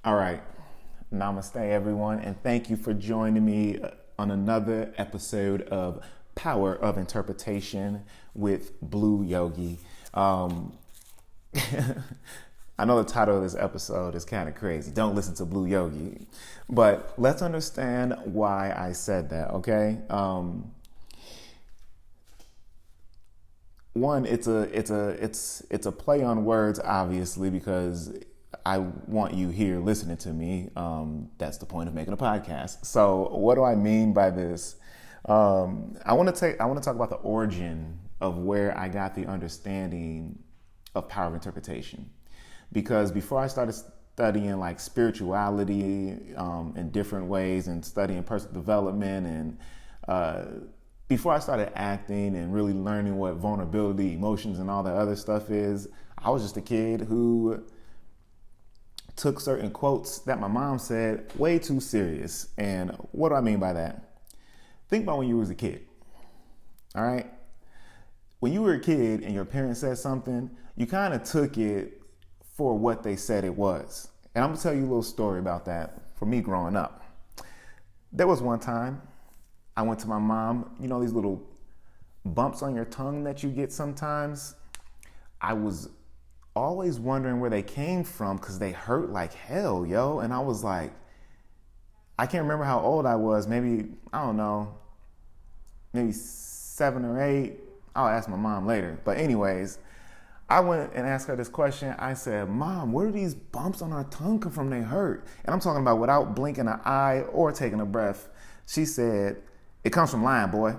All right. Namaste, everyone, and thank you for joining me on another episode of Power of Interpretation with Blu Yogi. I know the title of this episode is kind of crazy. Don't listen to Blu Yogi, but let's understand why I said that. Okay. One, it's a play on words, obviously, because I want you here listening to me. That's the point of making a podcast. So, what do I mean by this? I want to talk about the origin of where I got the understanding of power of interpretation, because before I started studying like spirituality in different ways and studying personal development and before I started acting and really learning what vulnerability, emotions, and all that other stuff is, I was just a kid who took certain quotes that my mom said way too serious. And what do I mean by that? Think about when you was a kid, all right? When you were a kid and your parents said something, you kind of took it for what they said it was. And I'm gonna tell you a little story about that for me growing up. There was one time I went to my mom, you know, these little bumps on your tongue that you get sometimes. I was always wondering where they came from because they hurt like hell, yo. And I was like, I can't remember how old I was. Maybe, I don't know, maybe 7 or 8. I'll ask my mom later. But anyways, I went and asked her this question. I said, Mom, where do these bumps on our tongue come from? They hurt. And I'm talking about without blinking an eye or taking a breath. She said, it comes from lying, boy.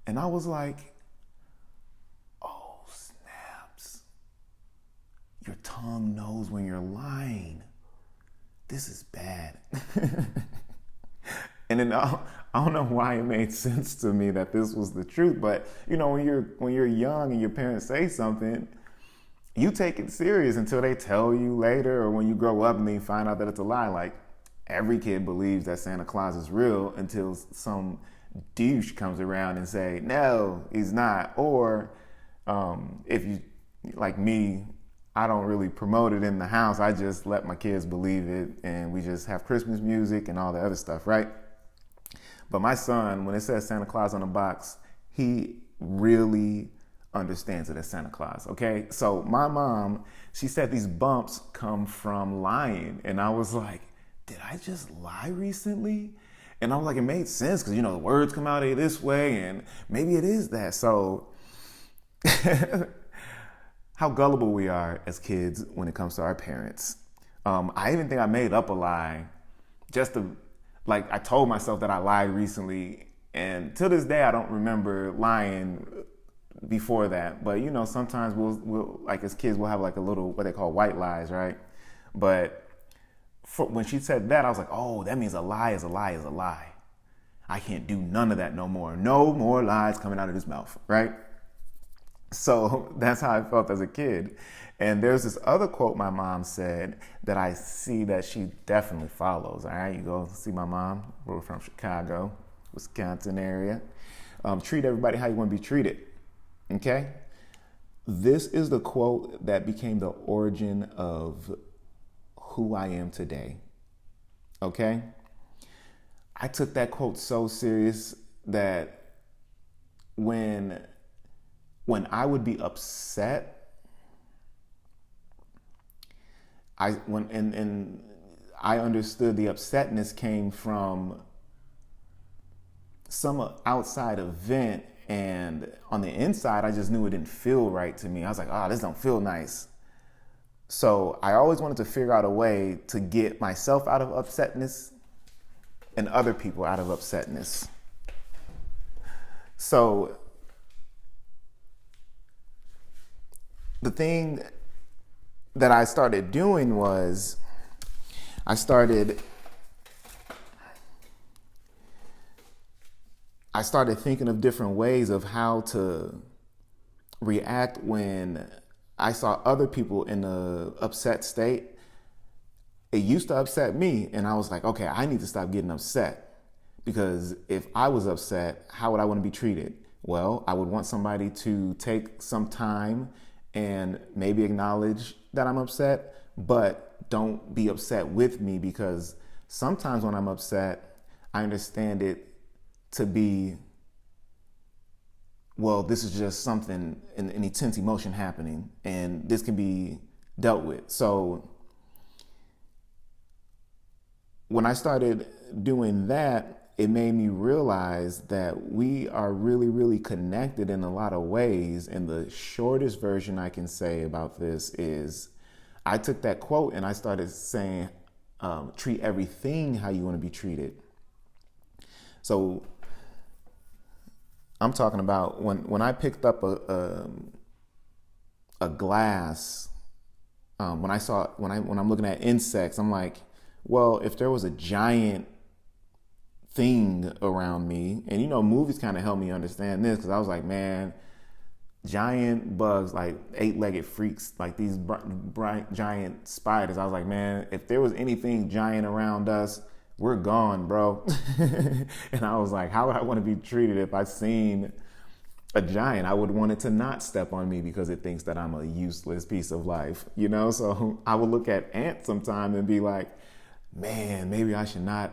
And I was like, oh, snaps. Your tongue knows when you're lying. This is bad. And then I don't know why it made sense to me that this was the truth. But, you know, when you're young and your parents say something, you take it serious until they tell you later, or when you grow up and then you find out that it's a lie. Like, every kid believes that Santa Claus is real until some douche comes around and say, no, he's not. Or if you, like me, I don't really promote it in the house. I just let my kids believe it, and we just have Christmas music and all the other stuff, right? But my son, when it says Santa Claus on the box, he really understands it as Santa Claus, okay? So my mom, she said these bumps come from lying. And I was like, did I just lie recently? And I was like, it made sense because, you know, the words come out this way and maybe it is that. So how gullible we are as kids when it comes to our parents. I even think I made up a lie just to, like, I told myself that I lied recently. And to this day, I don't remember lying before that. But, you know, sometimes we'll like as kids, we'll have like a little, what they call white lies, right? But when she said that, I was like, oh, that means a lie is a lie is a lie. I can't do none of that no more. No more lies coming out of his mouth, right? So that's how I felt as a kid. And there's this other quote my mom said that I see that she definitely follows. All right, you go see my mom. We're from Chicago, Wisconsin area. Treat everybody how you want to be treated, okay? This is the quote that became the origin of who I am today, okay? I took that quote so serious that when I would be upset, I understood the upsetness came from some outside event, and on the inside, I just knew it didn't feel right to me. I was like, oh, this don't feel nice. So I always wanted to figure out a way to get myself out of upsetness and other people out of upsetness. So the thing that I started doing was I started thinking of different ways of how to react when I saw other people in a upset state. It used to upset me, and I was like, okay, I need to stop getting upset, because if I was upset, how would I want to be treated? Well, I would want somebody to take some time and maybe acknowledge that I'm upset, but don't be upset with me, because sometimes when I'm upset, I understand it to be, well, this is just something, an intense emotion happening, and this can be dealt with. So when I started doing that, it made me realize that we are really, really connected in a lot of ways. And the shortest version I can say about this is I took that quote and I started saying, treat everything how you want to be treated. So I'm talking about when I picked up a glass, when I'm looking at insects, I'm like, well, if there was a giant thing around me, and movies kind of helped me understand this, because I was like, man, giant bugs, like 8-legged freaks, like these bright giant spiders. I was like, man, if there was anything giant around us, we're gone, bro. And I was like, how would I want to be treated if I seen a giant? I would want it to not step on me because it thinks that I'm a useless piece of life, So I would look at ants sometime and be like, man, maybe I should not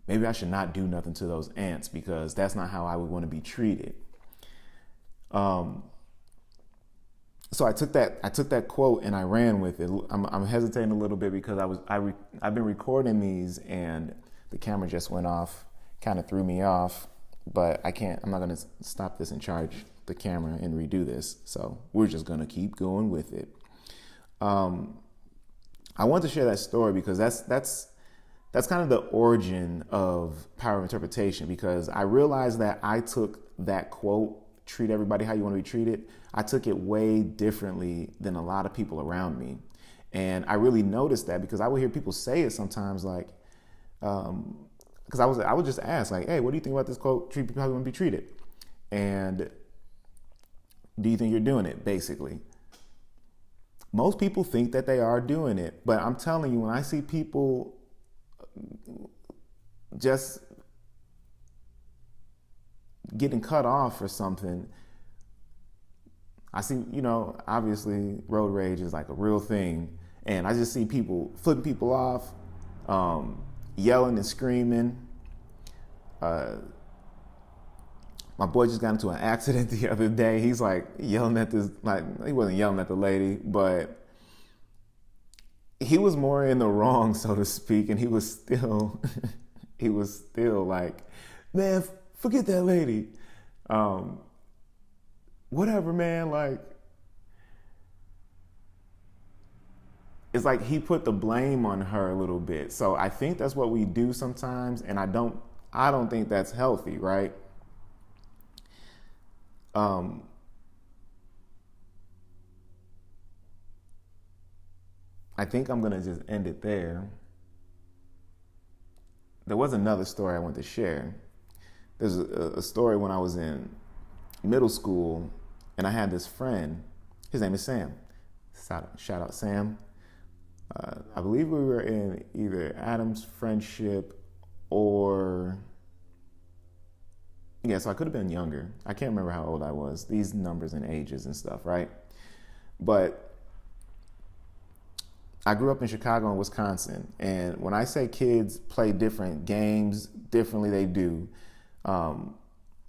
do nothing to those ants, because that's not how I would want to be treated. So I took that quote and I ran with it. I'm hesitating a little bit because I've been recording these and the camera just went off, kind of threw me off, but I'm not going to stop this and charge the camera and redo this. So we're just going to keep going with it. I want to share that story because that's kind of the origin of power of interpretation, because I realized that I took that quote, treat everybody how you want to be treated, I took it way differently than a lot of people around me. And I really noticed that because I would hear people say it sometimes, like, because I would just ask, like, hey, what do you think about this quote, treat people how you want to be treated? And do you think you're doing it, basically? Most people think that they are doing it, but I'm telling you, when I see people just getting cut off for something, I see, obviously road rage is like a real thing. And I just see people flipping people off, yelling and screaming. My boy just got into an accident the other day. He's like yelling at this, like, he wasn't yelling at the lady, but he was more in the wrong, so to speak. And he was still like, man, forget that lady. Whatever, man, like, it's like he put the blame on her a little bit. So I think that's what we do sometimes, and I don't think that's healthy, right? I think I'm gonna just end it there. There was another story I want to share. There's a story when I was in middle school, and I had this friend. His name is Sam. Shout out Sam. I believe we were in either Adam's friendship or, yeah, so I could have been younger. I can't remember how old I was. These numbers and ages and stuff, right? But I grew up in Chicago and Wisconsin. And when I say kids play different games differently, they do.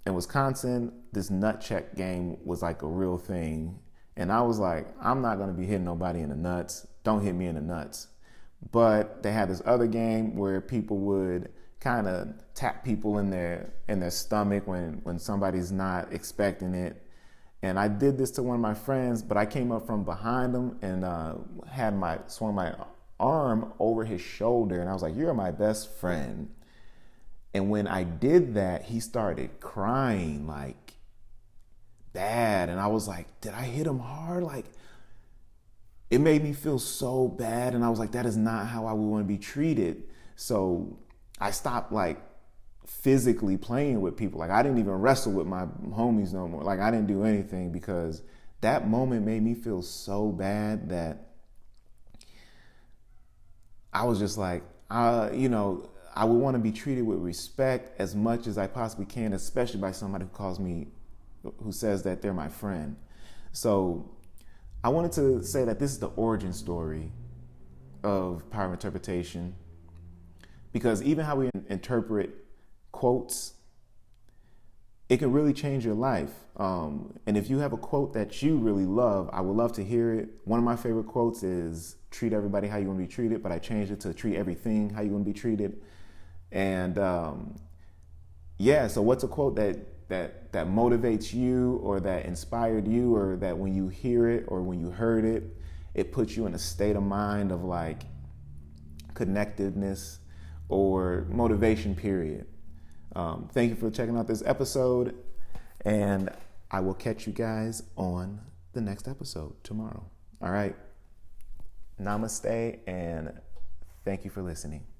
In Wisconsin, this nut check game was like a real thing. And I was like, I'm not going to be hitting nobody in the nuts. Don't hit me in the nuts. But they had this other game where people would kind of tap people in their stomach when somebody's not expecting it. And I did this to one of my friends, but I came up from behind him and swung my arm over his shoulder. And I was like, you're my best friend. And when I did that, he started crying like bad. And I was like, did I hit him hard? Like, it made me feel so bad. And I was like, that is not how I would want to be treated. So I stopped like physically playing with people. Like, I didn't even wrestle with my homies no more. Like, I didn't do anything because that moment made me feel so bad that I was just like, I would want to be treated with respect as much as I possibly can, especially by somebody who says that they're my friend. So I wanted to say that this is the origin story of power of interpretation, because even how we interpret quotes, it can really change your life. And if you have a quote that you really love, I would love to hear it. One of my favorite quotes is treat everybody how you want to be treated, but I changed it to treat everything how you want to be treated. And so what's a quote that motivates you, or that inspired you, or that when you hear it or when you heard it, it puts you in a state of mind of like connectedness or motivation, period. Thank you for checking out this episode, and I will catch you guys on the next episode tomorrow. All right. Namaste, and thank you for listening.